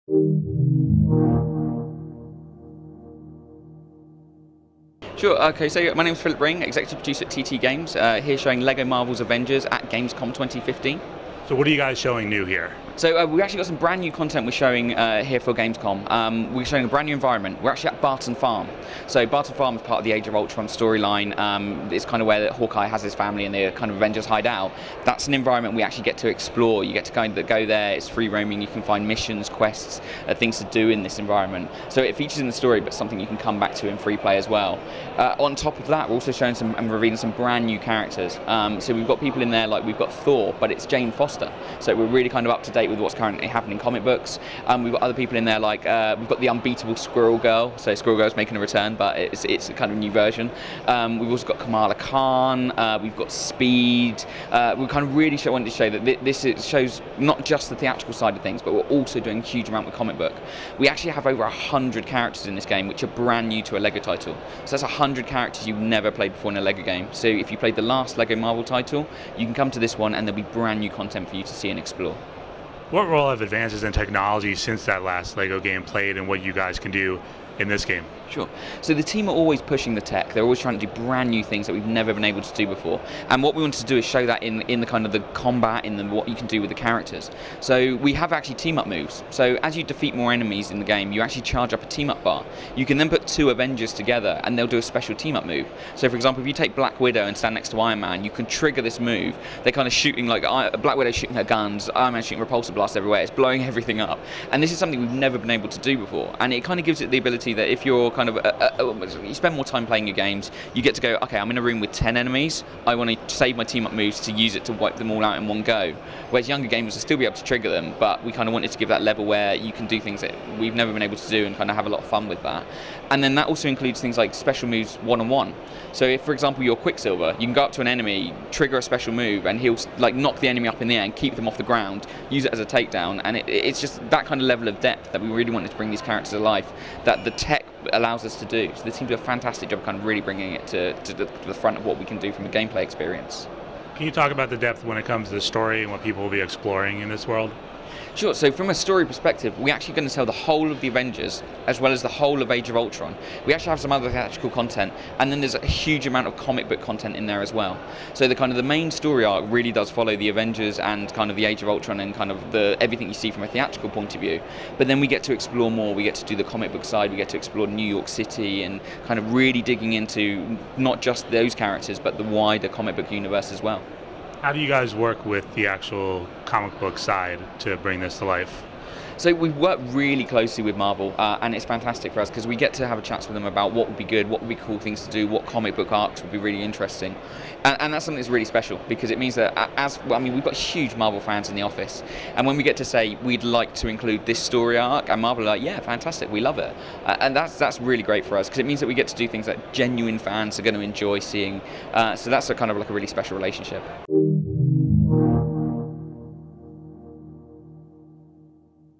Sure, okay, so my name's Phillip Ring, Executive Producer at TT Games, here showing LEGO Marvel's Avengers at Gamescom 2015. So what are you guys showing new here? So we've actually got some brand new content we're showing here for Gamescom. We're showing a brand new environment. We're actually at Barton Farm. So Barton Farm is part of the Age of Ultron storyline. It's kind of where Hawkeye has his family and the kind of Avengers hide out. That's an environment we actually get to explore. You get to kind of go there, it's free roaming, you can find missions, quests, things to do in this environment. So it features in the story, but something you can come back to in free play as well. On top of that, we're also showing some and revealing some brand new characters. So we've got people in there like we've got Thor, but it's Jane Foster. So we're really kind of up to date with what's currently happening in comic books. We've got other people in there like we've got the unbeatable Squirrel Girl. So Squirrel Girl's making a return, but it's a kind of new version. We've also got Kamala Khan. We've got Speed. We kind of really wanted to show that this shows not just the theatrical side of things, but we're also doing a huge amount with comic book. We actually have over 100 characters in this game, which are brand new to a LEGO title. So that's 100 characters you've never played before in a LEGO game. So if you played the last LEGO Marvel title, you can come to this one and there'll be brand new content for you to see and explore. What role have advances in technology since that last LEGO game played and what you guys can do in this game? Sure. So the team are always pushing the tech. They're always trying to do brand new things that we've never been able to do before. And what we wanted to do is show that in the kind of the combat, in what you can do with the characters. So we have actually team-up moves. So as you defeat more enemies in the game, you actually charge up a team-up bar. You can then put two Avengers together and they'll do a special team-up move. So for example, if you take Black Widow and stand next to Iron Man, you can trigger this move. They're kind of shooting, like Black Widow shooting her guns, Iron Man shooting repulsor blasts everywhere. It's blowing everything up. And this is something we've never been able to do before. And it kind of gives it the ability that if you're kind of you spend more time playing your games, you get to go, okay, I'm in a room with 10 enemies, I want to save my team up moves to use it to wipe them all out in one go. Whereas younger gamers will still be able to trigger them, but we kind of wanted to give that level where you can do things that we've never been able to do and kind of have a lot of fun with that. And then that also includes things like special moves one-on-one. So if, for example, you're Quicksilver, you can go up to an enemy, trigger a special move, and he'll like knock the enemy up in the air and keep them off the ground, use it as a takedown, and it's just that kind of level of depth that we really wanted to bring these characters to life, that the tech allows us to do. So the team do a fantastic job kind of really bringing it to the front of what we can do from a gameplay experience. Can you talk about the depth when it comes to the story and what people will be exploring in this world? Sure, so from a story perspective, we're actually going to tell the whole of the Avengers, as well as the whole of Age of Ultron. We actually have some other theatrical content, and then there's a huge amount of comic book content in there as well. So the main story arc really does follow the Avengers and kind of the Age of Ultron and kind of everything you see from a theatrical point of view. But then we get to explore more, we get to do the comic book side, we get to explore New York City and kind of really digging into not just those characters, but the wider comic book universe as well. How do you guys work with the actual comic book side to bring this to life? So we work really closely with Marvel, and it's fantastic for us because we get to have a chat with them about what would be good, what would be cool things to do, what comic book arcs would be really interesting, and that's something that's really special because it means that we've got huge Marvel fans in the office, and when we get to say we'd like to include this story arc, and Marvel are like, yeah, fantastic, we love it, and that's really great for us because it means that we get to do things that genuine fans are going to enjoy seeing. So that's a kind of like a really special relationship.